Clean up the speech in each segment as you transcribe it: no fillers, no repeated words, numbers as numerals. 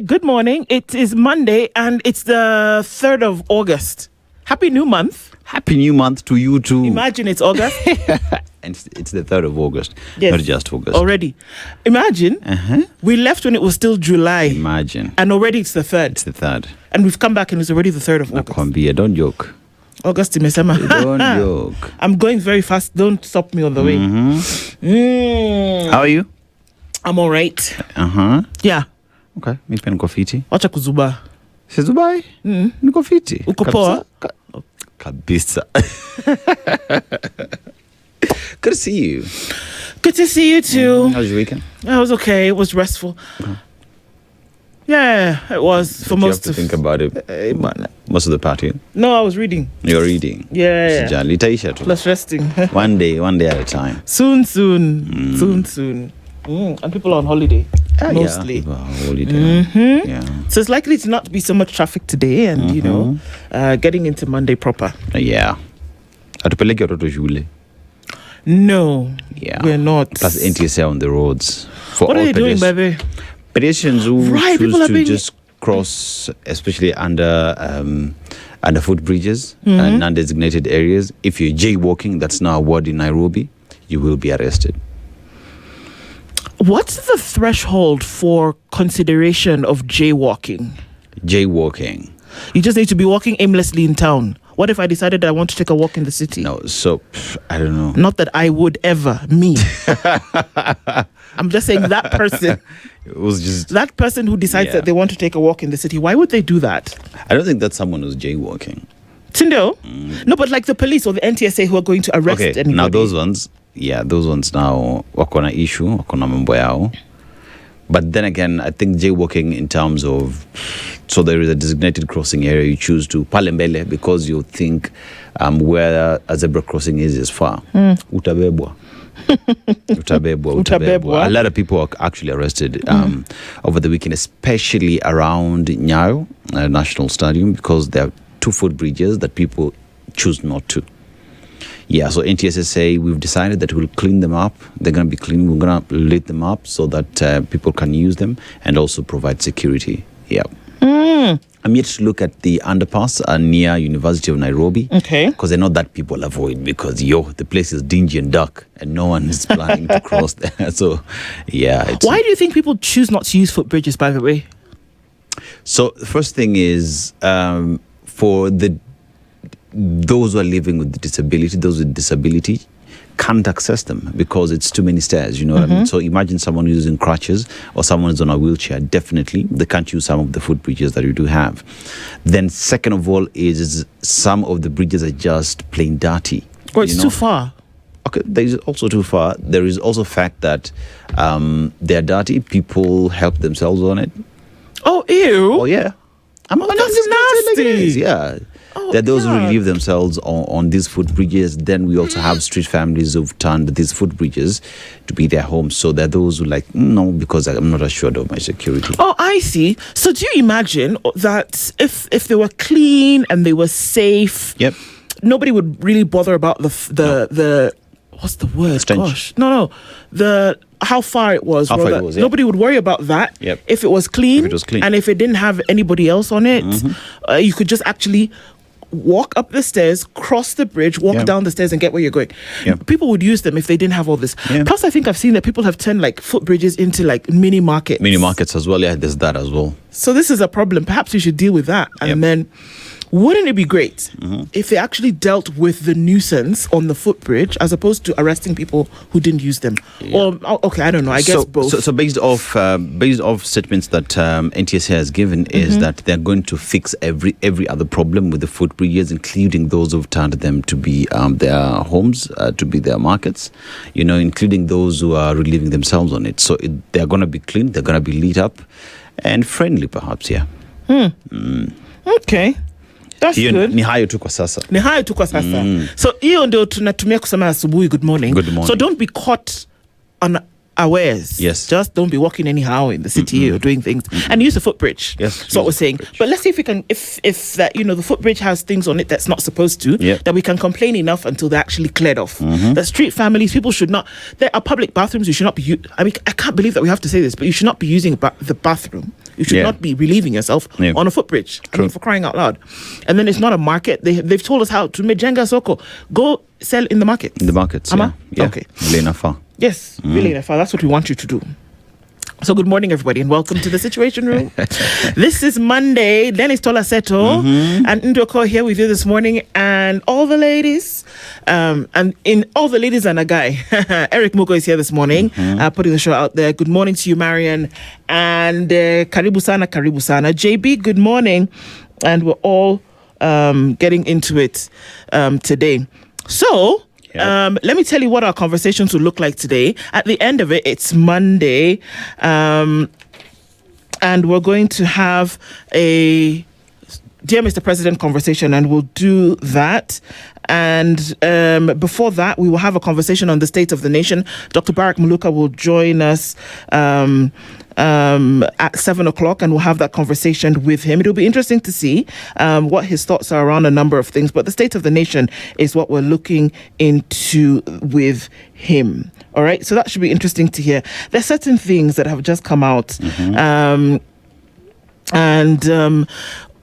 Good morning. It is Monday and it's the 3rd of August. Happy new month. Happy new month to you too. Imagine it's August. And it's the 3rd of August. Yes. Not just August. Already. Imagine we left when it was still July. Imagine. And already it's the 3rd. It's the 3rd. And we've come back and it's already the 3rd of August. Don't joke. August imesema. Don't joke. I'm going very fast. Don't stop me on the way. How are you? I'm all right. Yeah. Okay. Mi pia niko fiti. Wacha kuzuba. Si Dubai? Niko fiti. Uko poa? Kabisa. Good to see you. Good to see you too. How was your weekend? It was okay. It was restful. Yeah, it was for most of. Think about it. Most of the party. No, I was reading. You're reading. Yeah. Litaisha too. Plus resting. One day at a time. Soon. And people are on holiday. Mostly. Yeah, people are on holiday. Yeah. So it's likely to not be so much traffic today and, getting into Monday proper. Yeah. Atupeleke watoto shule. No. Yeah. We're not. Plus NTSA on the roads. For what all are they doing, baby? Pedestrians who choose to being... just cross, especially under footbridges and non-designated areas. If you're jaywalking, that's now a word in Nairobi, you will be arrested. What's the threshold for consideration of jaywalking? Jaywalking. You just need to be walking aimlessly in town. What if I decided that I want to take a walk in the city? No, so, I don't know. Not that I would ever, me. I'm just saying that person. It was just... That person who decides that they want to take a walk in the city, why would they do that? I don't think that's someone who's jaywalking. Tindo? No, but like the police or the NTSA who are going to arrest anybody. Now those ones now wako na issue, wako na mambo yao. But then again, I think jaywalking in terms of, so there is a designated crossing area, you choose to palembele because you think where a zebra crossing is far. Utabebwa. Utabebwa. A lot of people are actually arrested over the weekend, especially around Nyayo National Stadium, because there are 2 footbridges that people choose not to. Yeah, so NTSA say we've decided that we'll clean them up. They're going to be clean. We're going to lit them up so that people can use them and also provide security. Yeah. I'm yet to look at the underpass near University of Nairobi. Okay. Because I know that people avoid because, the place is dingy and dark and no one is planning to cross there. So, yeah. Why do you think people choose not to use footbridges, by the way? So, the first thing is for those who are living with those with disability can't access them because it's too many stairs, you know what I mean? So imagine someone using crutches or someone who's on a wheelchair, definitely they can't use some of the footbridges that you do have. Then second of all is some of the bridges are just plain dirty. Or it's too far. Okay, there is also too far. There is also fact that they're dirty, people help themselves on it. Oh, ew. Oh, yeah. That's nasty. Yeah. Oh, there are those who relieve themselves on these footbridges. Then we also have street families who've turned these footbridges to be their homes. So there are those who no, because I'm not assured of my security. Oh, I see. So do you imagine that if they were clean and they were safe, nobody would really bother about the what's the word? Stench. Gosh, no, how far it was. Yeah. Nobody would worry about that if it was clean. And if it didn't have anybody else on it, you could just actually walk up the stairs, cross the bridge, walk down the stairs and get where you're going. People would use them if they didn't have all this. Plus, I think I've seen that people have turned footbridges into mini markets. Mini markets as well. Yeah, there's that as well. So this is a problem. Perhaps you should deal with that. And then wouldn't it be great if they actually dealt with the nuisance on the footbridge as opposed to arresting people who didn't use them? Or, okay, I don't know. I guess both. So based off statements that NTSA has given is that they're going to fix every other problem with the footbridges, including those who've turned them to be their homes, to be their markets, including those who are relieving themselves on it. So they're going to be clean, they're going to be lit up and friendly perhaps, Okay. That's good. Ni hayo tu kwa sasa. So hiyo ndio tunatumia kusema asubuhi good morning. So don't be caught unawares. Yes. Just don't be walking anyhow in the city or doing things. And use the footbridge. Yes. That's what we're saying. But let's see if we can, if that, the footbridge has things on it that's not supposed to, that we can complain enough until they're actually cleared off. The street families, people should not, there are public bathrooms, you should not be, I can't believe that we have to say this, but you should not be using the bathroom You should not be relieving yourself on a footbridge. I mean, for crying out loud. And then it's not a market. They've told us how to Mejenga Soko. Go sell in the market. In the markets, yeah. Okay. Yes, that's what we want you to do. So good morning, everybody, and welcome to the Situation Room. This is Monday. Dennis Tola Seto and Ndoko here with you this morning, and all the ladies, and in all the ladies and a guy, Eric Mugo is here this morning, putting the show out there. Good morning to you, Marian, and Karibu Sana. JB, good morning, and we're all getting into it today. So. Let me tell you what our conversations will look like today. At the end of it, it's Monday, and we're going to have a Dear Mr. President conversation, and we'll do that. And before that, we will have a conversation on the state of the nation. Dr. Barak Muluka will join us at 7 o'clock, and we'll have that conversation with him. It'll be interesting to see what his thoughts are around a number of things, but the state of the nation is what we're looking into with him. All right, so that should be interesting to hear. There's certain things that have just come out, and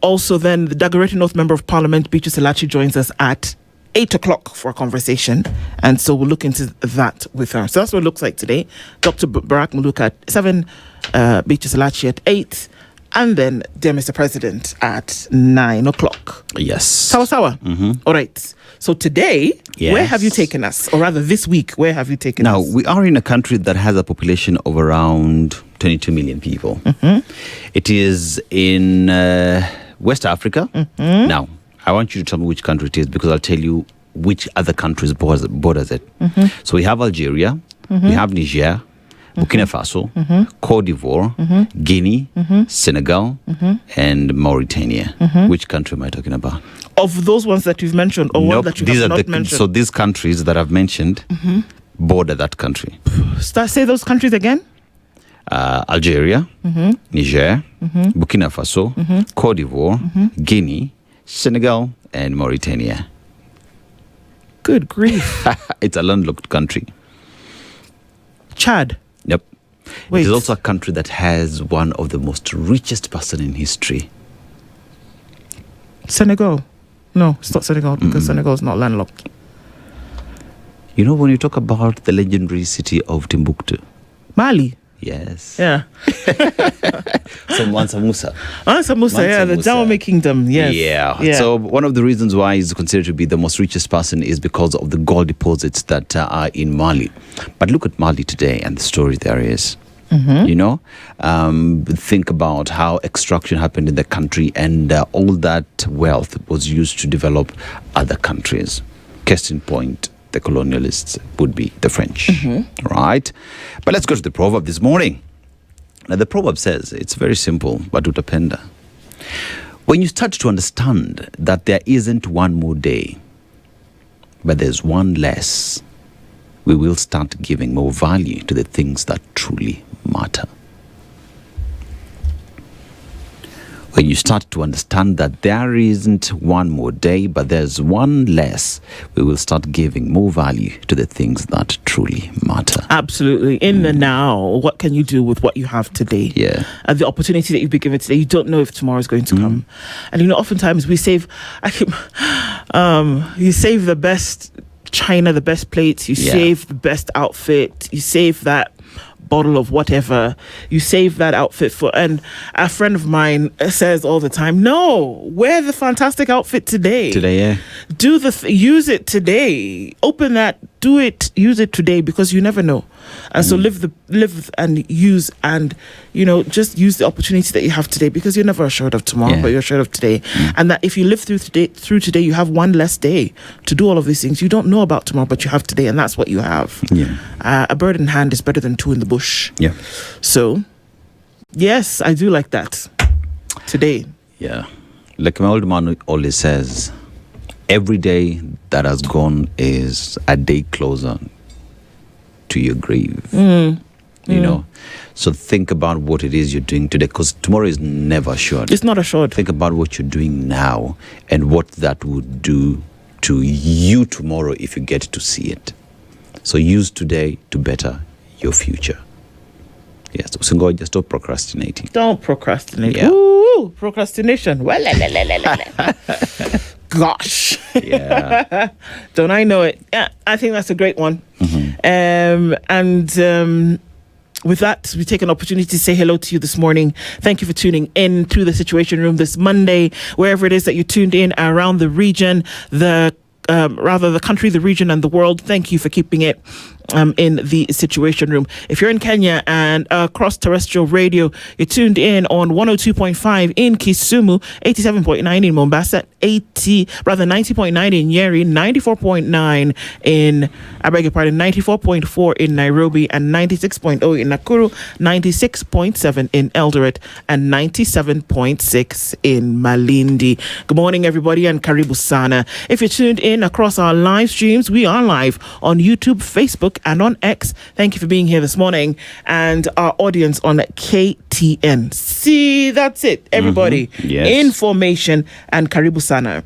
also then the Dagoretti North Member of Parliament, Beatrice Elachi, joins us at 8 o'clock for a conversation, and so we'll look into that with her. So that's what it looks like today. Dr. Barak Muluka at 7, Beatrice Elachi at 8, and then Dear Mr. President at 9 o'clock. Yes. Sawa. All right. So today, where have you taken us? Or rather, this week, where have you taken us? Now, we are in a country that has a population of around 22 million people. It is in West Africa. Now, I want you to tell me which country it is, because I'll tell you which other countries borders it. So we have Algeria, we have Niger, Burkina Faso, Cote d'Ivoire, Guinea, Senegal, and Mauritania. Which country am I talking about? Of those ones that you've mentioned, or one that you have not mentioned? So these countries that I've mentioned border that country. Say those countries again. Algeria, Niger, Burkina Faso, Cote d'Ivoire, Guinea, Senegal, and Mauritania. Good grief. It's a landlocked country. Chad. Yep. Wait. It is also a country that has one of the most richest person in history. Senegal. No, it's not Senegal, because Senegal is not landlocked. You know, when you talk about the legendary city of Timbuktu. Mali. Yes. Yeah. So Mansa Musa. The Dahomey Kingdom. Yes. Yeah. So one of the reasons why he's considered to be the most richest person is because of the gold deposits that are in Mali. But look at Mali today and the story there is. You know, think about how extraction happened in the country, and all that wealth was used to develop other countries. Case in point, the colonialists would be the French, right? But let's go to the proverb this morning. Now, the proverb says, it's very simple, but utapenda. When you start to understand that there isn't one more day, but there's one less, we will start giving more value to the things that truly matter. When you start to understand that there isn't one more day, but there's one less, we will start giving more value to the things that truly matter. Absolutely. In the now, what can you do with what you have today? Yeah. And the opportunity that you've been given today, you don't know if tomorrow is going to come. And, you know, oftentimes we save, you save the best china, the best plates, you save the best outfit, you save that bottle of whatever, you save that outfit for, and a friend of mine says all the time, no, wear the fantastic outfit today. Do use it today. Open that, do it, use it today, because you never know. And so live and use, and, you know, just use the opportunity that you have today, because you're never assured of tomorrow, but you're assured of today. And that if you live through today, you have one less day to do all of these things. You don't know about tomorrow, but you have today, and that's what you have. A bird in hand is better than two in the bush. So, yes, I do like that. Today. Yeah. Like my old man always says, every day that has gone is a day closer to your grave. You know, so think about what it is you're doing today, because tomorrow is never assured. It's not assured. Think about what you're doing now and what that would do to you tomorrow if you get to see it. So use today to better your future. Yes, so just stop procrastinating. Don't procrastinate. Yeah. Ooh, procrastination. Well, gosh. Yeah. Don't I know it? Yeah, I think that's a great one. With that, we take an opportunity to say hello to you this morning. Thank you for tuning in to the Situation Room this Monday, wherever it is that you tuned in around the region, the country, the region, and the world. Thank you for keeping it in the Situation Room. If you're in Kenya and across terrestrial radio, you're tuned in on 102.5 in Kisumu, 87.9 in Mombasa, 90.9 in Nyeri, 94.9 in, 94.4 in Nairobi, and 96.0 in Nakuru, 96.7 in Eldoret, and 97.6 in Malindi. Good morning, everybody, and karibu sana. If you're tuned in across our live streams, we are live on YouTube, Facebook, and on X. Thank you for being here this morning, and our audience on KTN. See, that's it, everybody. Yes. Information and karibu sana.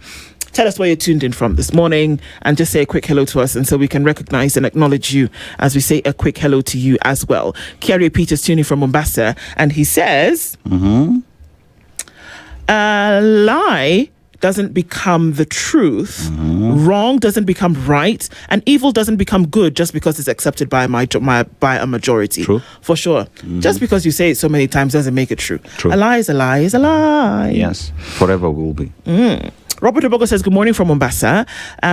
Tell us where you're tuned in from this morning, and just say a quick hello to us, and so we can recognize and acknowledge you as we say a quick hello to you as well. Kerry Peters tuning from Mombasa, and he says, a lie doesn't become the truth, wrong doesn't become right, and evil doesn't become good just because it's accepted by a majority. True. For sure. Just because you say it so many times doesn't make it true. A lie is a lie is a lie. Yes, forever will be. Robert Obogo says, good morning from Mombasa.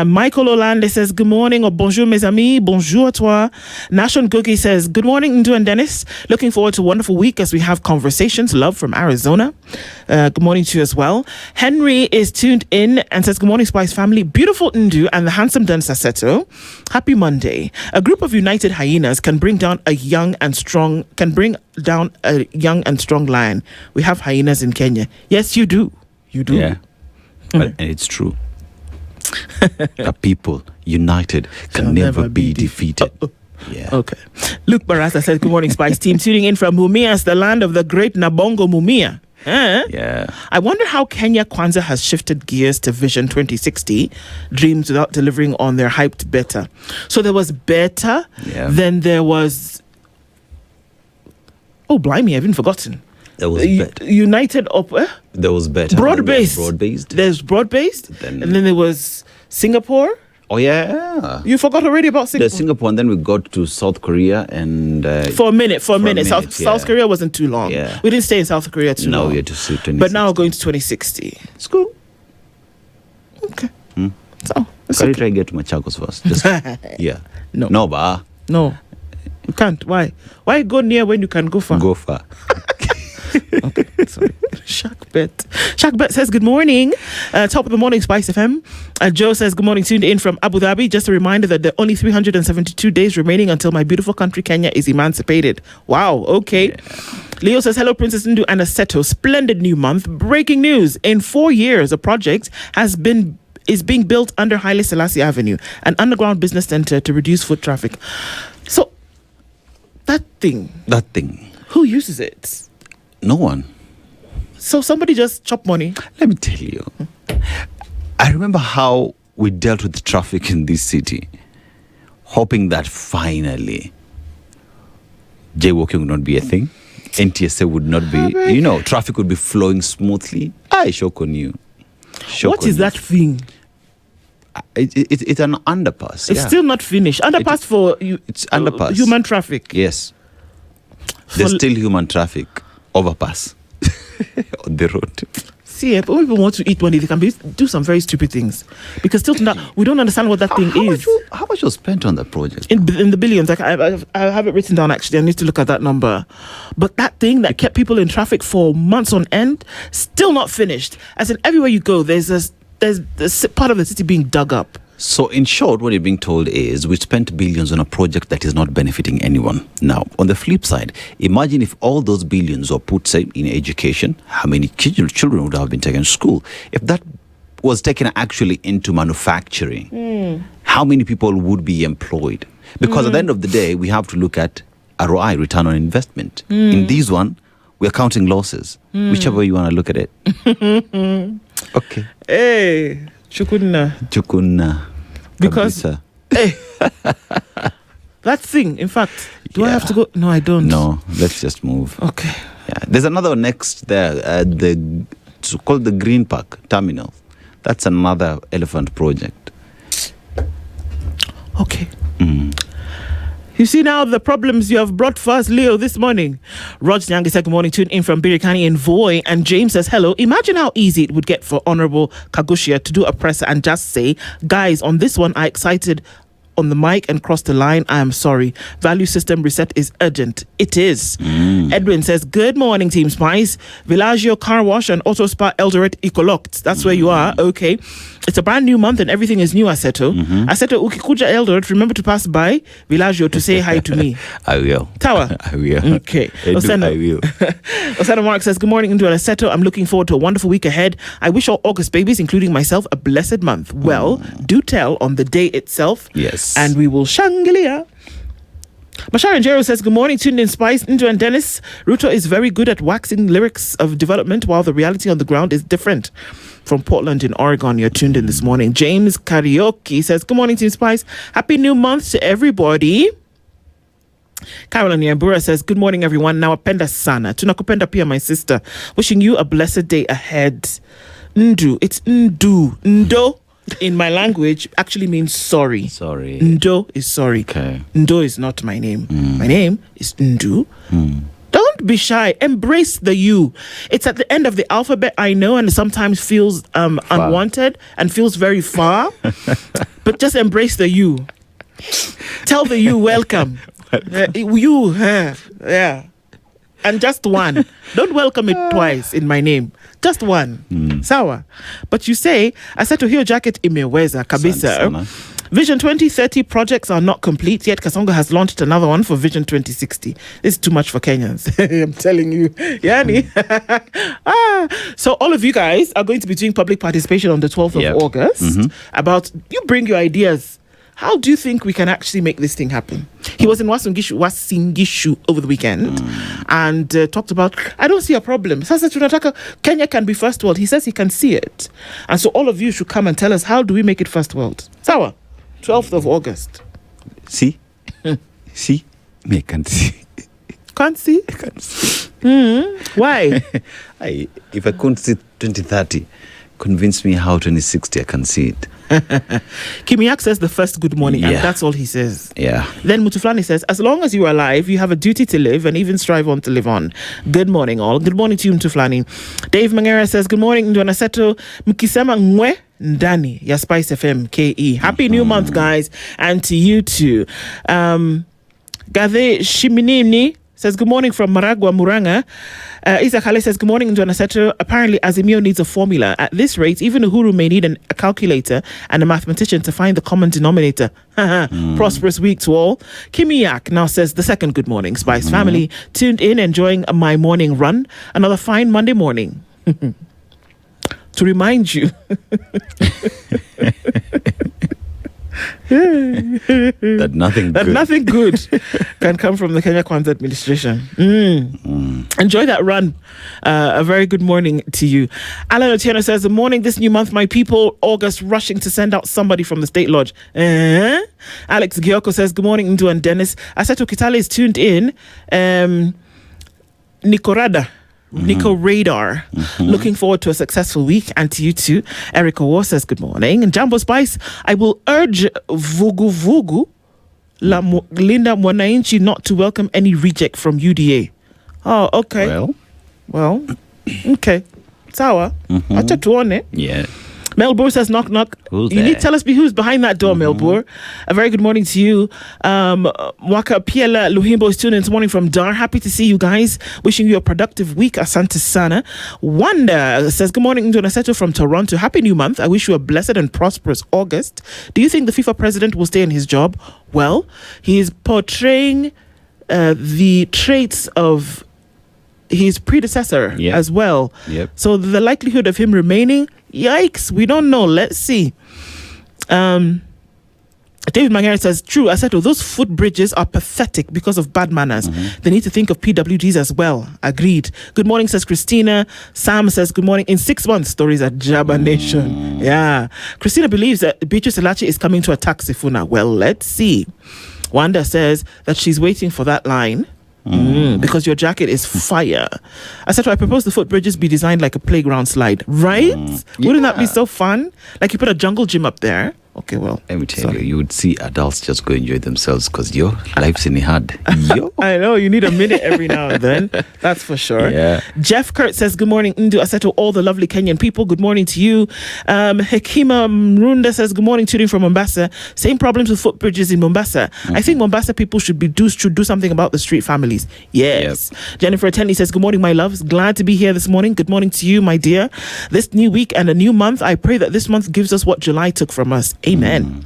Michael Olande says, good morning, or bonjour mes amis, bonjour à toi. Nashon Gugi says, good morning, Ndu and Dennis. Looking forward to a wonderful week as we have conversations. Love from Arizona. Good morning to you as well. Henry is tuned in and says, good morning, Spice family. Beautiful Ndu and the handsome Dan Saseto. Happy Monday. A group of united hyenas can bring down a young and strong lion. We have hyenas in Kenya. Yes, you do. You do. Yeah. And it's true. A people united can never be defeated. Yeah. Okay. Luke Barasa says, good morning, Spice team. Tuning in from Mumias, the land of the great Nabongo Mumia. Yeah. I wonder how Kenya Kwanzaa has shifted gears to Vision 2060, dreams without delivering on their hyped beta. So there was beta, then there was... Oh, blimey, I've even forgotten. There was better. United up. There was better. Broad-based. Broad-based. There's broad-based. And then there was Singapore. Oh, yeah. You forgot already about Singapore. There's Singapore, and then we got to South Korea and... For a minute. South Korea wasn't too long. Yeah. We didn't stay in South Korea too long. No, we had to see 2060. But now we're going to 2060. It's cool. Okay. So, Can you try to get to Machakos first? Just, yeah. No, ba. No. You can't. Why? Why go near when you can go far? Go far. Okay, sorry. Shaq Bet says, good morning. Top of the morning, Spice FM. Joe says, good morning, tuned in from Abu Dhabi. Just a reminder that there are only 372 days remaining until my beautiful country, Kenya, is emancipated. Wow, okay. Yeah. Leo says, hello, Princess Ndu and Aseto. Splendid new month. Breaking news. In 4 years, a project is being built under Haile Selassie Avenue, an underground business center to reduce foot traffic. So, that thing. Who uses it? No one. So somebody just chop money? Let me tell you. I remember how we dealt with the traffic in this city, hoping that finally jaywalking would not be a thing. NTSA would not be. Traffic would be flowing smoothly. I shock on you. What is that thing? It's an underpass. It's still not finished. Underpass for you. It's underpass. Human traffic. Yes. There's still human traffic. Overpass on the road. See, but when people want to eat money, they can do some very stupid things. Because still now, we don't understand what that thing is. How much was spent on that project? In the billions. Like I have it written down, actually. I need to look at that number. But that thing that kept people in traffic for months on end, still not finished. As in, everywhere you go, there's part of the city being dug up. So in short, what you're being told is we spent billions on a project that is not benefiting anyone. Now, on the flip side, imagine if all those billions were put, say, in education, how many children would have been taken to school? If that was taken actually into manufacturing, how many people would be employed? Because at the end of the day, we have to look at ROI, return on investment. In this one, we're counting losses, whichever you want to look at it. Okay. Hey, Chukunna. Because That thing, in fact. Do I have to go? No, I don't. No, let's just move. Okay. Yeah. There's another one next there, it's called the Green Park Terminal. That's another elephant project. Okay. You see now the problems you have brought for us, Leo, this morning. Rog Nyangi said, good morning, tune in from Birikani in Voi. And James says, hello. Imagine how easy it would get for Honorable Kagushia to do a presser and just say, guys, on this one, I excited on the mic and crossed the line. I am sorry. Value system reset is urgent. It is. Edwin says, good morning, Team Spice. Villaggio Car Wash and Auto Spa Eldoret Ecoloct. That's where you are. Okay. It's a brand new month and everything is new, Aseto. Aseto, ukikuja Eldoret, remember to pass by Villaggio to say hi to me. I will. Tower. I will. Okay. I will. Osana Mark says, good morning, into Aseto. I'm looking forward to a wonderful week ahead. I wish all August babies, including myself, a blessed month. Well, do tell on the day itself. Yes. And we will Shanglia. Mashara Njero says, good morning, tuned in Spice, Indu and Dennis. Ruto is very good at waxing lyrics of development while the reality on the ground is different. From Portland in Oregon, you're tuned in this morning. James Karaoke says, good morning, Team Spice. Happy new month to everybody. Caroline Yambura says, good morning, everyone. Now apenda sana. Tunakupenda pia, my sister. Wishing you a blessed day ahead. Ndu. It's Ndu. Ndo in my language actually means sorry. Sorry. Ndo is sorry. Okay. Ndo is not my name. My name is Ndu. Don't be shy. Embrace the you. It's at the end of the alphabet, I know, and sometimes feels unwanted and feels very far. But just embrace the you. Tell the you welcome. You, yeah. And just one. Don't welcome it twice in my name. Just one. Sawa. But you say, I said to hear jacket imeweza kabisa. Vision 2030 projects are not complete yet. Kasongo has launched another one for Vision 2060. This is too much for Kenyans. I'm telling you. Yani. So all of you guys are going to be doing public participation on the 12th of August. About, you bring your ideas. How do you think we can actually make this thing happen? He was in Wasingishu over the weekend and talked about, I don't see a problem. Sasa tunataka Kenya can be first world. He says he can see it. And so all of you should come and tell us, how do we make it first world? Sawa, 12th of August. See? See? Me can't see. Can't see? I can't see. Why? If I couldn't see 2030, convince me how 2060 I can see it. Kimiak says the first good morning, and that's all he says. Yeah. Then Mutuflani says, as long as you are alive, you have a duty to live and even strive on to live on. Good morning, all. Good morning to you, Mutuflani. Dave Mangera says, good morning, Ndwana Seto. Mkisema ngwe ndani ya SpiceFM KE. Happy new month, guys, and to you too. Gade Shiminini says, good morning from Maragua, Muranga. Isaac Hale says, good morning, Ndwana Seto. Apparently, Azimio needs a formula. At this rate, even Uhuru may need a calculator and a mathematician to find the common denominator. Prosperous week to all. Kimi Yak now says, the second good morning, Spice family. Tuned in, enjoying my morning run. Another fine Monday morning. To remind you. that nothing good can come from the Kenya Kwanzaa administration. Enjoy that run. A very good morning to you. Alan Otieno says, good morning, this new month, my people, August, rushing to send out somebody from the State Lodge. Alex Gioko says, good morning, Ndu and Dennis. Aseto Kitale is tuned in. Nico Radar. Looking forward to a successful week, and to you too. Erica War says good morning. And Jumbo Spice, I will urge Vugu Linda Mwananchi not to welcome any reject from UDA. Oh, okay. Well, okay. Sawa. Acha tuone. Yeah. Melbourne says knock knock. Who's you there? need to tell us who's behind that door, Melbourne. A very good morning to you. Waka Piela Luhimbo is tuning in this morning from Dar. Happy to see you guys. Wishing you a productive week. Asante Sana. Wanda says good morning, Ndona Seto from Toronto. Happy new month. I wish you a blessed and prosperous August. Do you think the FIFA president will stay in his job? Well, he is portraying the traits of his predecessor as well. So the likelihood of him remaining, yikes, we don't know. Let's see. David Magari says, true, I said, those footbridges are pathetic because of bad manners. They need to think of PWGs as well. Agreed. Good morning, says Christina. Sam says, good morning. In 6 months, stories at Jabba Nation. Yeah. Christina believes that Beatrice Elachi is coming to attack Sifuna. Well, let's see. Wanda says that she's waiting for that line. Because your jacket is fire. I said, I propose the footbridges be designed like a playground slide, right? Wouldn't that be so fun? Like you put a jungle gym up there. Okay, well, let me tell you would see adults just go enjoy themselves because life's in the hard. I know, you need a minute every now and then. That's for sure. Yeah. Jeff Kurt says, good morning, Ndu. I said to all the lovely Kenyan people, good morning to you. Hekima Mrunda says, good morning, tuning from Mombasa. Same problems with footbridges in Mombasa. I think Mombasa people should do something about the street families. Yes. Yep. Jennifer Tenley says, good morning, my loves. Glad to be here this morning. Good morning to you, my dear. This new week and a new month, I pray that this month gives us what July took from us. Amen.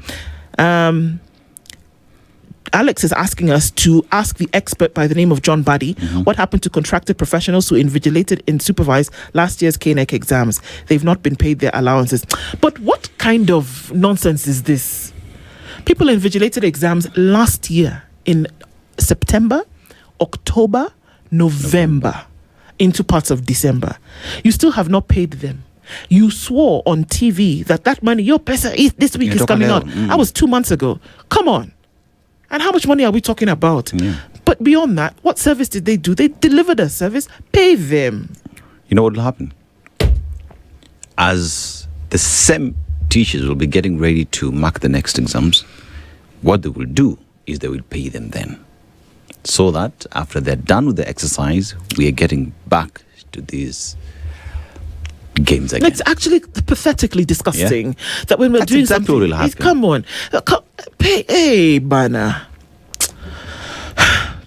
Alex is asking us to ask the expert by the name of John Buddy what happened to contracted professionals who invigilated and supervised last year's KNEC exams. They've not been paid their allowances. But what kind of nonsense is this? People invigilated exams last year in September, October, November, into parts of December. You still have not paid them. You swore on TV that money, your pesa this week is coming out. That was 2 months ago. Come on. And how much money are we talking about? Yeah. But beyond that, what service did they do? They delivered a service. Pay them. You know what will happen? As the same teachers will be getting ready to mark the next exams, what they will do is they will pay them then. So that after they're done with the exercise, we are getting back to these games again. It's actually pathetically disgusting that when we're doing exactly something, what will happen. Come on, pay, hey, Bana.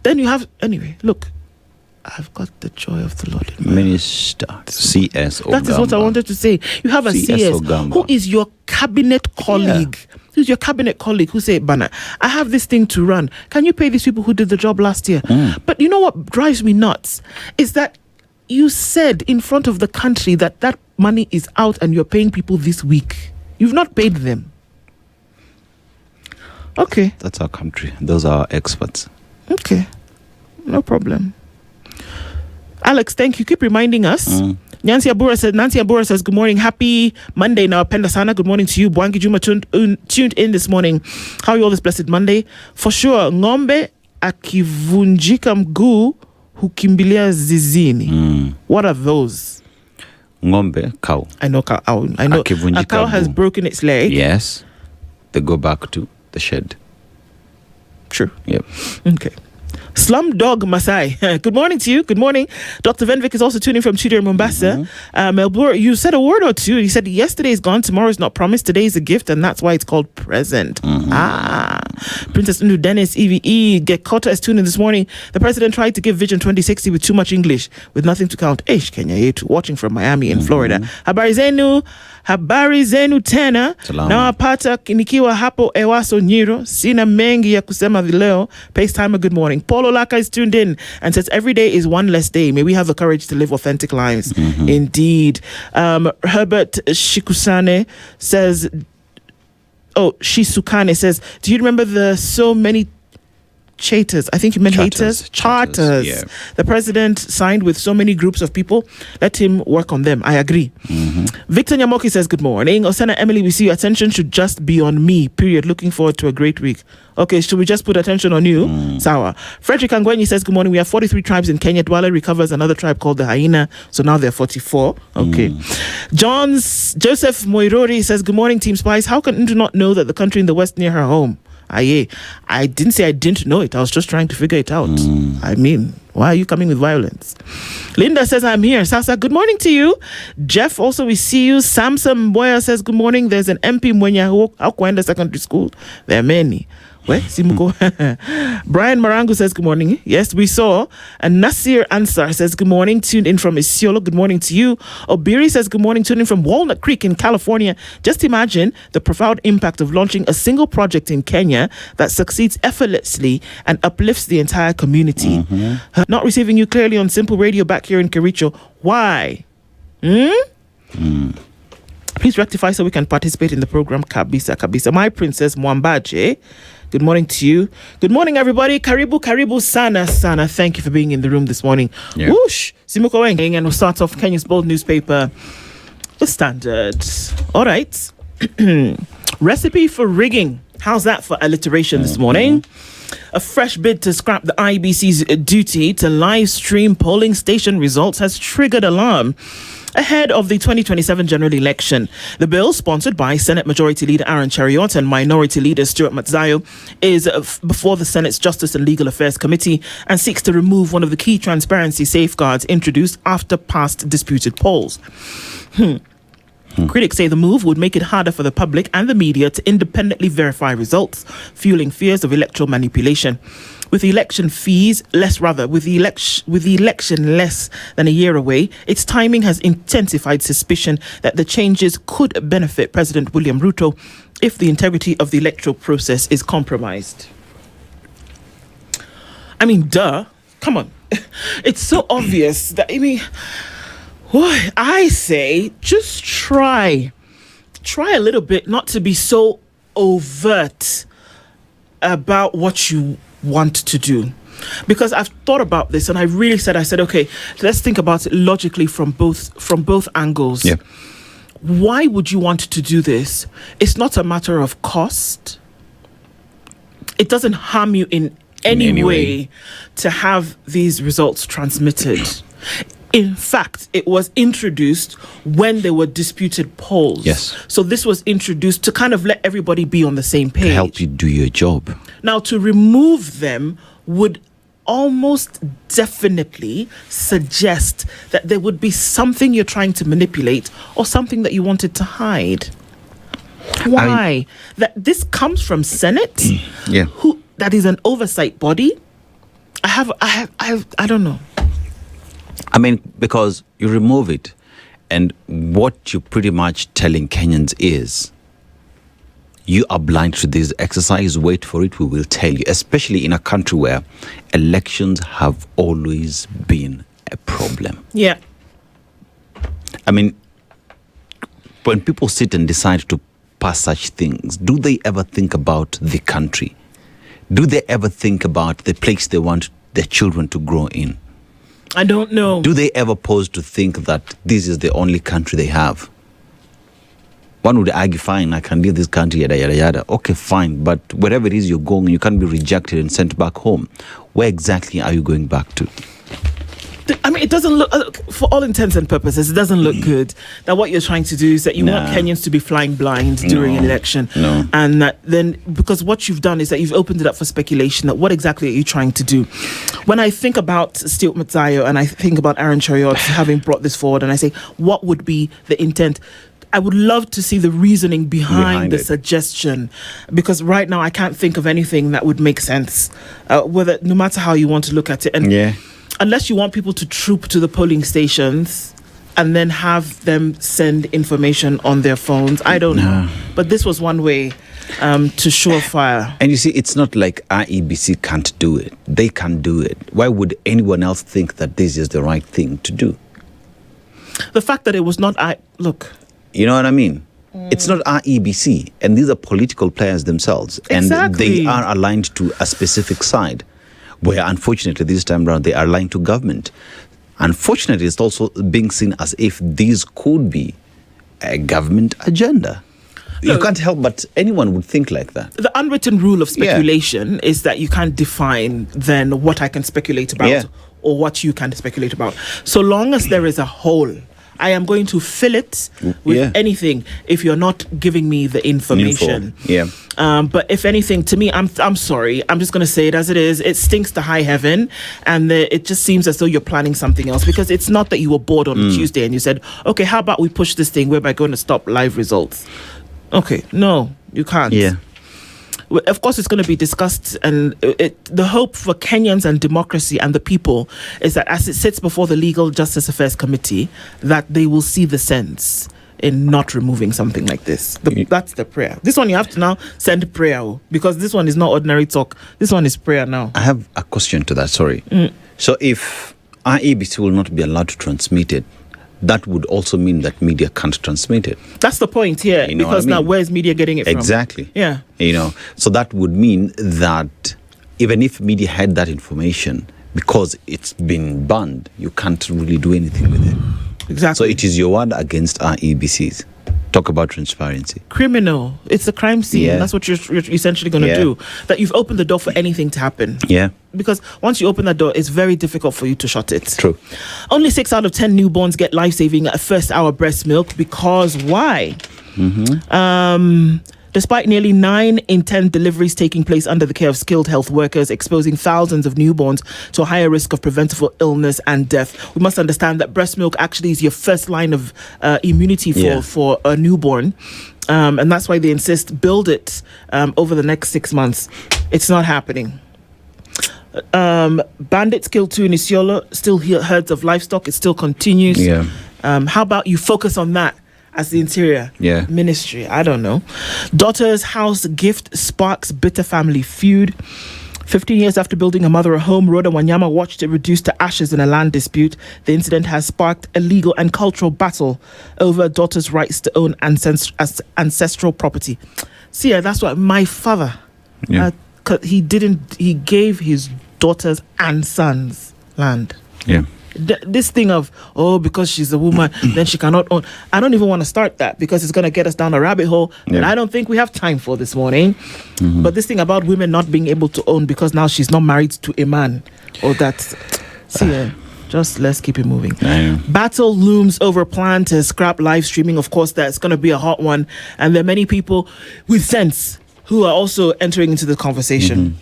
Then you have, anyway, look, I've got the joy of the Lord in my Minister CS Ogamba. That is what I wanted to say. You have a CS who is your cabinet colleague. Yeah. Who's your cabinet colleague who say, Bana, I have this thing to run. Can you pay these people who did the job last year? But you know what drives me nuts is that you said in front of the country that money is out and you're paying people this week. You've not paid them. Okay. That's our country. Those are our experts. Okay. No problem. Alex, thank you. Keep reminding us. Nancy Abura says, good morning. Happy Monday now. Penda Sana, good morning to you. Bwangi Juma tuned in this morning. How are you all this blessed Monday? For sure. Ng'ombe akivunjika mguu hukimbilia zizini. What are those? Ng'ombe, cow. I know cow. I know a cow has broken its leg. Yes. They go back to the shed. True. Yep. Okay. Slumdog Masai. Good morning to you. Good morning. Dr. Venvik is also tuning from Tudor, Mombasa. Melbourne, you said a word or two. You said yesterday is gone, tomorrow is not promised, today is a gift, and that's why it's called present. Princess Ndu Dennis, EVE, Gekota is tuning this morning. The president tried to give Vision 2060 with too much English, with nothing to count. Eish, Kenya yetu, watching from Miami in Florida. Habari zenu tena. Nawapata nikiwa hapo Ewaso Nyiro. Sina mengi ya kusema vileo. Pace timer, good morning. Paulo Laka is tuned in and says every day is one less day. May we have the courage to live authentic lives. Indeed. Herbert Shikusane says, Shisukane says, do you remember the so many charters? I think you meant haters. Charters. Yeah. The president signed with so many groups of people. Let him work on them. I agree. Victor Nyamoki says, good morning. Osana Emily, we see your attention should just be on me, period. Looking forward to a great week. Okay, should we just put attention on you? Sawa. Frederick Angwenyi says, good morning. We have 43 tribes in Kenya. Dwale recovers another tribe called the Hyena. So now there are 44. Okay. Joseph Moirori says, good morning, Team Spice. How can Ndu not know that the country in the west near her home? I didn't say I didn't know it. I was just trying to figure it out. I mean, why are you coming with violence? Linda says, I'm here. Sasa, good morning to you. Jeff, also we see you. Samson Boya says, good morning. There's an MP Mwenya who Hakwenda Secondary School. There are many. Where? Brian Marangu says, good morning. Yes, we saw. And Nasir Ansar says, good morning. Tuned in from Isiolo. Good morning to you. Obiri says, good morning. Tuned in from Walnut Creek in California. Just imagine the profound impact of launching a single project in Kenya that succeeds effortlessly and uplifts the entire community. Not receiving you clearly on Simple Radio back here in Kericho. Why? Please rectify so we can participate in the program. Kabisa. My princess Mwambaje. Good morning to you. Good morning, everybody. Karibu sana. Thank you for being in the room this morning. Yeah. Whoosh. Simuko Weng. And we'll start off Kenya's bold newspaper, The Standard. All right. Recipe for rigging. How's that for alliteration this morning? A fresh bid to scrap the IEBC's duty to live stream polling station results has triggered alarm ahead of the 2027 general election. The bill, sponsored by Senate Majority Leader Aaron Cheriot and Minority Leader Stuart Matzayo, is before the Senate's Justice and Legal Affairs Committee and seeks to remove one of the key transparency safeguards introduced after past disputed polls. Critics say the move would make it harder for the public and the media to independently verify results, fueling fears of electoral manipulation. With the election less than a year away, its timing has intensified suspicion that the changes could benefit President William Ruto if the integrity of the electoral process is compromised. I mean, duh. Come on. It's so obvious that, I say just try a little bit not to be so overt about what you want to do, because I've thought about this and I said, okay, let's think about it logically from both angles. Yeah. Why would you want to do this? It's not a matter of cost. It doesn't harm you in any way to have these results transmitted. In fact, it was introduced when there were disputed polls. Yes. So this was introduced to kind of let everybody be on the same page. To help you do your job. Now, to remove them would almost definitely suggest that there would be something you're trying to manipulate or something that you wanted to hide. Why? That this comes from Senate? Yeah. That is an oversight body? I don't know. Because you remove it, and what you're pretty much telling Kenyans is, you are blind to this exercise, wait for it, we will tell you, especially in a country where elections have always been a problem. Yeah. When people sit and decide to pass such things, do they ever think about the country? Do they ever think about the place they want their children to grow in? I don't know. Do they ever pause to think that this is the only country they have? One would argue, fine, I can leave this country, yada, yada, yada. Okay, fine, but wherever it is you're going, you can't be rejected and sent back home. Where exactly are you going back to? It doesn't look, for all intents and purposes, it doesn't look good. That what you're trying to do is that you want Kenyans to be flying blind during an election. No. And that then, because what you've done is that you've opened it up for speculation, that what exactly are you trying to do? When I think about Stuart Matzayo and I think about Aaron Cheriot having brought this forward, and I say, what would be the intent? I would love to see the reasoning behind the suggestion, because right now I can't think of anything that would make sense, no matter how you want to look at it. And unless you want people to troop to the polling stations and then have them send information on their phones, I don't know. But this was one way to surefire. And you see, it's not like IEBC can't do it. They can do it. Why would anyone else think that this is the right thing to do? The fact that it was not... Look... You know what I mean? It's not IEBC, and these are political players themselves. Exactly. And they are aligned to a specific side, where unfortunately this time around they are aligned to government. Unfortunately, it's also being seen as if these could be a government agenda. You can't help but anyone would think like that. The unwritten rule of speculation is that you can't define then what I can speculate about or what you can speculate about. So long as there is a hole, I am going to fill it with anything if you're not giving me the information. But if anything, to me, I'm sorry. I'm just going to say it as it is. It stinks to high heaven, and it just seems as though you're planning something else, because it's not that you were bored on Tuesday and you said, okay, how about we push this thing whereby going to stop live results? Okay, no, you can't. Of course, it's going to be discussed, and the hope for Kenyans and democracy and the people is that as it sits before the Legal Justice Affairs Committee, that they will see the sense in not removing something like this. That's the prayer. This one you have to now send prayer, because this one is not ordinary talk. This one is prayer now. I have a question to that, sorry. So if IEBC will not be allowed to transmit it, that would also mean that media can't transmit it. That's the point here, because now where's media getting it from? Exactly. Yeah. So that would mean that even if media had that information, because it's been banned, you can't really do anything with it. Exactly. So it is your word against our IEBCs. Talk about transparency. Criminal. It's a crime scene. Yeah. That's what you're essentially going to do. That you've opened the door for anything to happen. Yeah. Because once you open that door, it's very difficult for you to shut it. True. Only 6 out of 10 newborns get life-saving first-hour breast milk. Because why? Despite nearly 9 in 10 deliveries taking place under the care of skilled health workers, exposing thousands of newborns to a higher risk of preventable illness and death. We must understand that breast milk actually is your first line of immunity for a newborn. And that's why they insist build it over the next 6 months. It's not happening. Bandits killed 2 in Isiolo, still herds of livestock. It still continues. Yeah. How about you focus on that? As the Interior Ministry, I don't know. Daughter's house gift sparks bitter family feud. 15 years after building her mother a home, Rhoda Wanyama watched it reduced to ashes in a land dispute. The incident has sparked a legal and cultural battle over daughter's rights to own ancestral property. See, that's what my father, he gave his daughters and sons land. Yeah. This thing of, because she's a woman, then she cannot own. I don't even want to start that because it's going to get us down a rabbit hole that I don't think we have time for this morning. But this thing about women not being able to own because now she's not married to a man. Just let's keep it moving. Battle looms over plan to scrap live streaming. Of course, that's going to be a hot one. And there are many people with sense who are also entering into the conversation.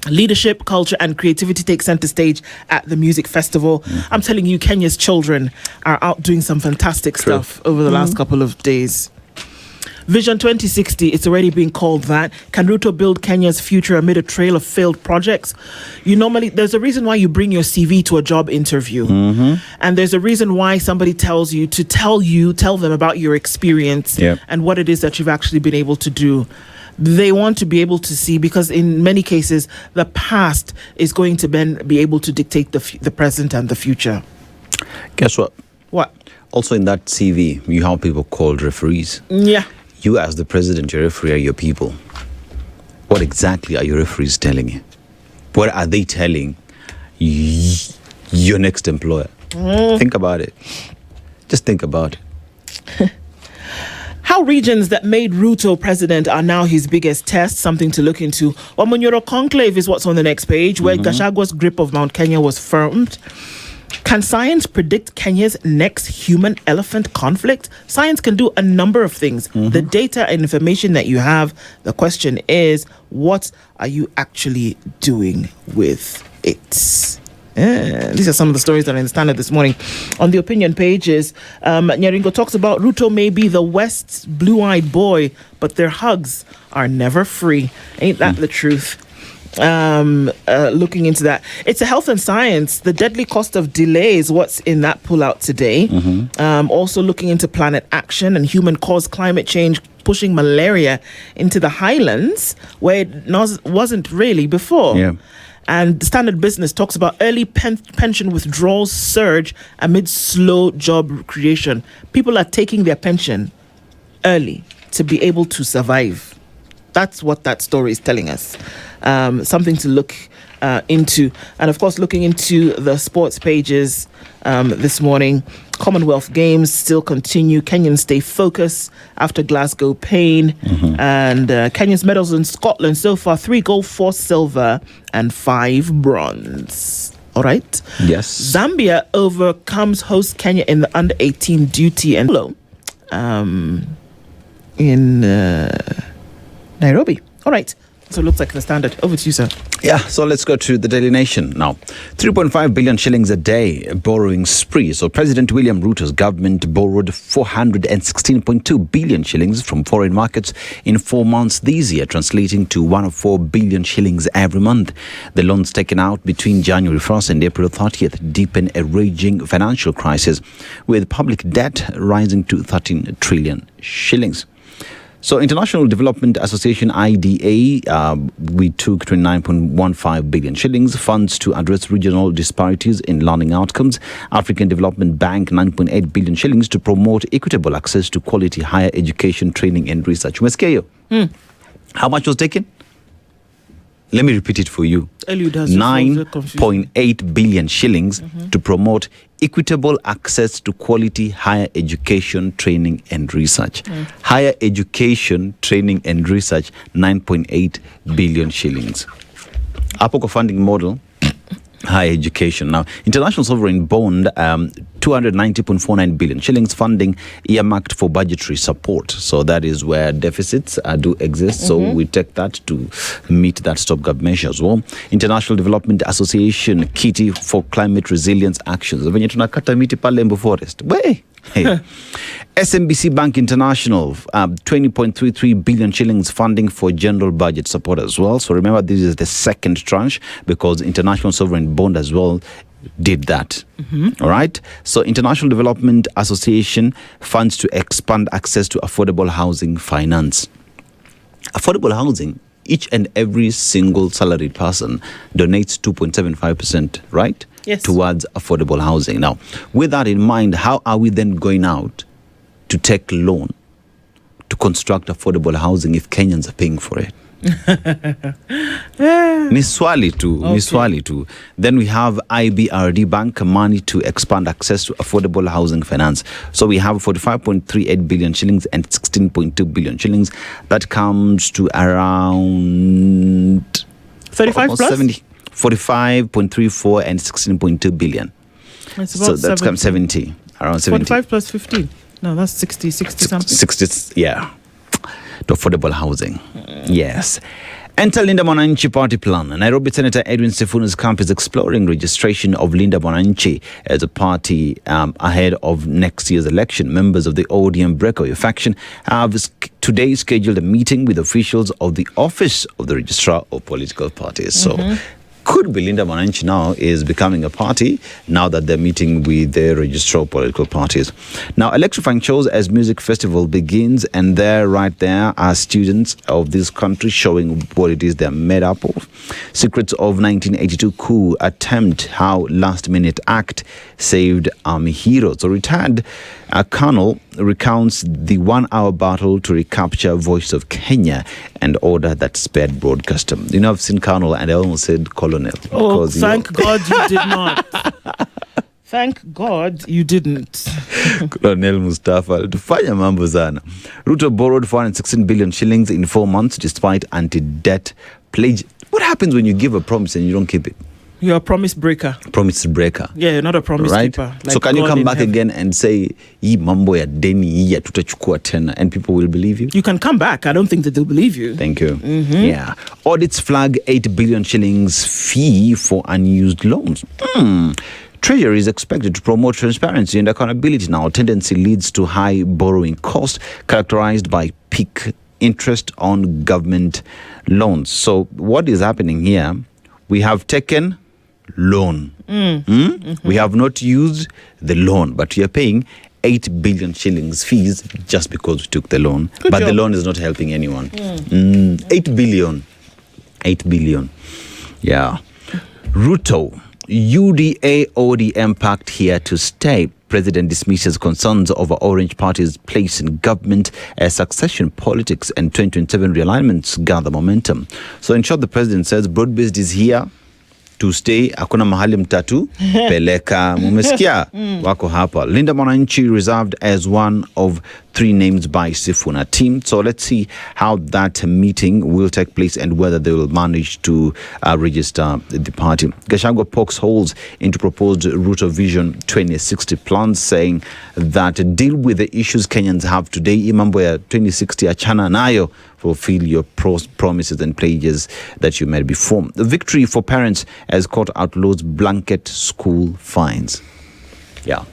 Leadership, culture, and creativity take center stage at the music festival. I'm telling you, Kenya's children are out doing some fantastic stuff over the last couple of days. Vision 2060, it's already been called that. Can Ruto build Kenya's future amid a trail of failed projects? There's a reason why you bring your CV to a job interview. And there's a reason why somebody tells you to tell them about your experience and what it is that you've actually been able to do. They want to be able to see, because in many cases, the past is going to then be able to dictate the present and the future. Guess what? What? Also in that CV, you have people called referees. Yeah. You as the president, your referee are your people. What exactly are your referees telling you? What are they telling your next employer? Think about it. Just think about it. How regions that made Ruto president are now his biggest test, something to look into. Wamonyoro Conclave is what's on the next page, where Gachagwa's grip of Mount Kenya was firmed. Can science predict Kenya's next human-elephant conflict? Science can do a number of things. The data and information that you have, the question is, what are you actually doing with it? These are some of the stories that are in the Standard this morning. On the opinion pages, Nyaringo talks about Ruto may be the West's blue-eyed boy, but their hugs are never free. Ain't that the truth? Looking into that, it's a health and science. The deadly cost of delay is what's in that pullout today. Also looking into planet action and human-caused climate change pushing malaria into the highlands where it wasn't really before. And Standard Business talks about early pension withdrawals surge amid slow job creation. People are taking their pension early to be able to survive. That's what that story is telling us. Something to look into. And of course, looking into the sports pages this morning, Commonwealth Games still continue. Kenyans stay focused after Glasgow pain. And Kenya's medals in Scotland so far, 3 gold, 4 silver, and 5 bronze. All right. Yes. Zambia overcomes host Kenya in the under-18 duty and in Nairobi. All right. So it looks like the Standard. Over to you, sir. Yeah, so let's go to the Daily Nation now. 3.5 billion shillings a day borrowing spree. So President William Ruto's government borrowed 416.2 billion shillings from foreign markets in 4 months this year, translating to 104 billion shillings every month. The loans taken out between January 1st and April 30th deepen a raging financial crisis, with public debt rising to 13 trillion shillings. So International Development Association, IDA, we took 29.15 billion shillings, funds to address regional disparities in learning outcomes. African Development Bank, 9.8 billion shillings to promote equitable access to quality higher education, training and research. How much was taken? Let me repeat it for you. 9.8 billion shillings to promote equitable access to quality higher education, training and research. Higher education, training and research, 9.8 billion shillings. Apoko funding model, higher education. Now, international sovereign bond, 290.49 billion shillings funding earmarked for budgetary support. So that is where deficits do exist. So we take that to meet that stopgap measure as well. International Development Association kitty for climate resilience actions. Venye tunakata miti pale Embu Forest. Hey. SMBC Bank International, 20.33 billion shillings funding for general budget support as well. So remember, this is the second tranche because International Sovereign Bond as well did that. All right. So International Development Association funds to expand access to affordable housing finance. Affordable housing, each and every single salaried person donates 2.75%, right? Yes. Towards affordable housing. Now, with that in mind, how are we then going out to take loan to construct affordable housing if Kenyans are paying for it? Ni swali tu. Then we have IBRD Bank money to expand access to affordable housing finance. So we have 45.38 billion shillings and 16.2 billion shillings. That comes to around 35 plus 70. 45.34 and 16.2 billion. So that's come 70, around 70. 45 plus 15. No, that's 60 something. 60, yeah. To affordable housing. Yes. Enter Linda Mwananchi party plan. Nairobi Senator Edwin Sifunu's camp is exploring registration of Linda Mwananchi as a party ahead of next year's election. Members of the ODM breakaway faction have today scheduled a meeting with officials of the Office of the Registrar of Political Parties. So could be Linda Mwananchi now is becoming a party now that they're meeting with the registrar of political parties. Now, electrifying shows as music festival begins, and there, right there, are students of this country showing what it is they're made up of. Secrets of 1982 coup attempt, how last-minute act saved army heroes. So retired Colonel recounts the 1-hour battle to recapture Voice of Kenya and order that spared broadcaster. You know, I've seen Colonel and I almost said Colonel. Oh, thank God you did not. Thank God you didn't. Colonel Mustafa, tufanya mambo sana. Ruto borrowed 416 billion shillings in 4 months despite anti-debt pledge. What happens when you give a promise and you don't keep it? You're a promise breaker. Promise breaker. Yeah, you're not a promise keeper. Like so can God you come back again and say, "Hii mambo ya deni hii ya tutachukua tena," and people will believe you? You can come back. I don't think that they'll believe you. Thank you. Yeah. Audits flag 8 billion shillings fee for unused loans. Treasury is expected to promote transparency and accountability now. Tendency leads to high borrowing cost characterized by peak interest on government loans. So what is happening here? We have taken loan. We have not used the loan, but we are paying 8 billion shillings fees just because we took the loan. Good but job. the loan is not helping anyone. 8 billion. 8 billion. Yeah. Ruto, UDA ODM pact here to stay. President dismisses concerns over Orange Party's place in government as succession politics and 2027 realignments gather momentum. So in short, the president says broad-based is here to stay. Hakuna mahali mtatu peleka. Mumesikia wako hapa. Linda Mwananchi reserved as one of 3 names by Sifuna team. So let's see how that meeting will take place and whether they will manage to register the party. Gachagua pokes holes into proposed Ruto Vision 2060 plans, saying that deal with the issues Kenyans have today. Imambo ya 2060 achana nayo. Fulfill your promises and pledges that you made before. The victory for parents as court outlaws blanket school fines. Yeah.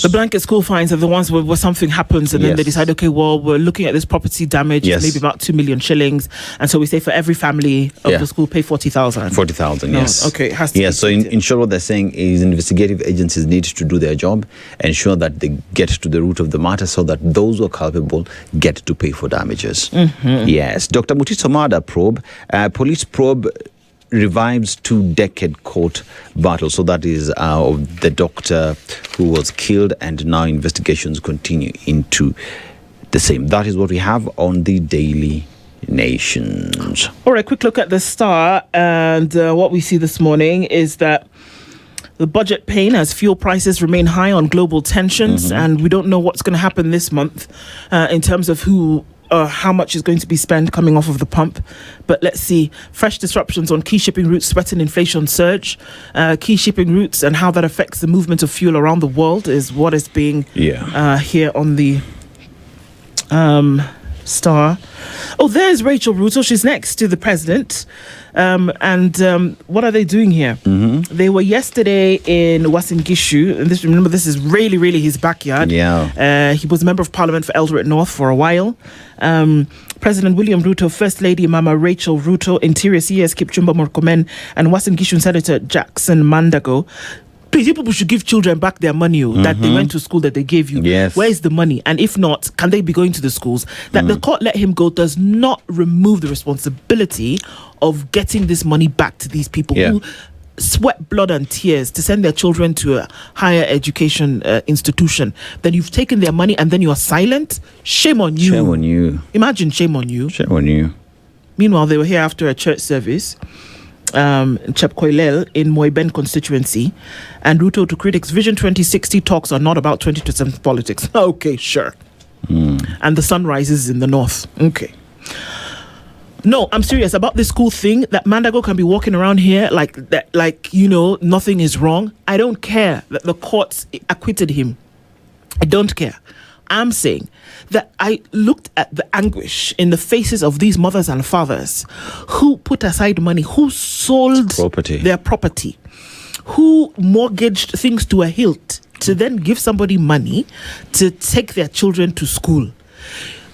The blanket school fines are the ones where something happens and then they decide, okay, well, we're looking at this property damage, maybe about 2 million shillings. And so we say for every family of the school, pay 40,000. 40,000, yes. Okay, it has to be. So in short, what they're saying is investigative agencies need to do their job, ensure that they get to the root of the matter so that those who are culpable get to pay for damages. Yes. Dr. Mutiso Mada probe, police probe revives 2-decade court battle. So that is of the doctor who was killed, and now investigations continue into the same. That is what we have on the Daily Nations. All right, quick look at the Star, and what we see this morning is that The budget pain as fuel prices remain high on global tensions, and we don't know what's going to happen this month in terms of how much is going to be spent coming off of the pump. But let's see. Fresh disruptions on key shipping routes threaten inflation surge. Key shipping routes and how that affects the movement of fuel around the world is what is being here on the Star. Oh, there's Rachel Ruto. She's next to the president. What are they doing here? They were yesterday in Uasin Gishu. And remember, this is really, really his backyard. He was a member of parliament for Eldoret North for a while. President William Ruto, First Lady Mama Rachel Ruto, Interior CS Kipchumba Murkomen, and Uasin Gishu Senator Jackson Mandago. Please, people should give children back their money that they went to school that they gave you. Where is the money? And if not, can they be going to the schools? That the court let him go does not remove the responsibility of getting this money back to these people who sweat blood and tears to send their children to a higher education institution. Then you've taken their money and then you are silent. Shame on you. Shame on you. Imagine, shame on you. Shame on you. Meanwhile, they were here after a church service. Chepkoilel in Moiben constituency, and Ruto to critics, Vision 2060 talks are not about 2027 politics. Okay, sure. And the sun rises in the north. Okay. No, I'm serious about this school thing that Mandago can be walking around here like that, nothing is wrong. I don't care that the courts acquitted him. I don't care. I'm saying that I looked at the anguish in the faces of these mothers and fathers who put aside money, who sold their property, who mortgaged things to a hilt to then give somebody money to take their children to school.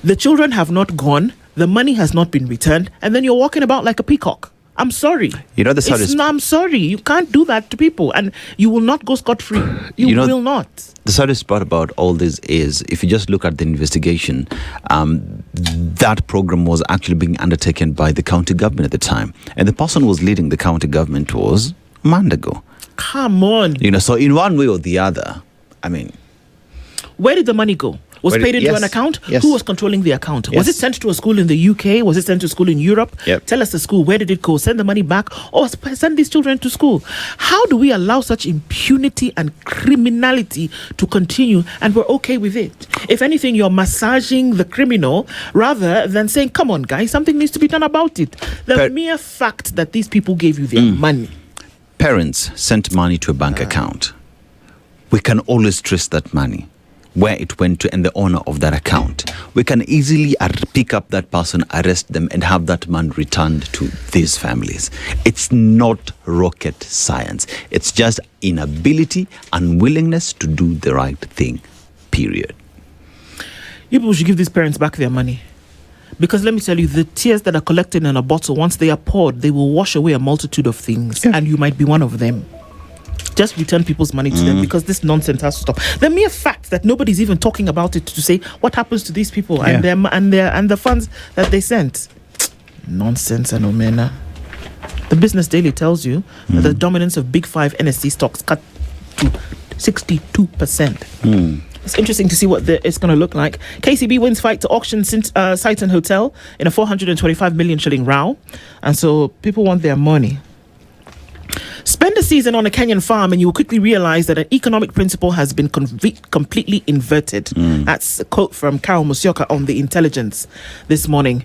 The children have not gone, the money has not been returned, and then you're walking about like a peacock. I'm sorry. I'm sorry. You can't do that to people, and you will not go scot-free. You will not. The saddest part about all this is, if you just look at the investigation, that program was actually being undertaken by the county government at the time, and the person who was leading the county government was Mandago. Come on. So in one way or the other, where did the money go? Was paid into an account? Yes. Who was controlling the account? Was it sent to a school in the UK? Was it sent to a school in Europe? Tell us the school. Where did it go? Send the money back or send these children to school. How do we allow such impunity and criminality to continue and we're okay with it? If anything, you're massaging the criminal rather than saying, come on, guys, something needs to be done about it. The mere fact that these people gave you their money. Parents sent money to a bank account. We can always trace that money, where it went to, and the owner of that account. We can easily pick up that person, arrest them, and have that man returned to these families. It's not rocket science. It's just inability, unwillingness to do the right thing, period. You people should give these parents back their money. Because let me tell you, the tears that are collected in a bottle, once they are poured, they will wash away a multitude of things. And you might be one of them. Just return people's money to them, because this nonsense has to stop. The mere fact that nobody's even talking about it to say what happens to these people and the funds that they sent. Nonsense and omena. The Business Daily tells you that the dominance of Big Five NSC stocks cut to 62%. It's interesting to see what it's going to look like. KCB wins fight to auction site and hotel in a 425 million shilling row, and so people want their money. Spend a season on a Kenyan farm and you will quickly realize that an economic principle has been completely inverted. That's a quote from Carol Musyoka on The Intelligence this morning.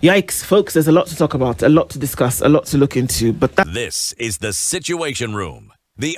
Yikes, folks, there's a lot to talk about, a lot to discuss, a lot to look into. But This is The Situation Room. The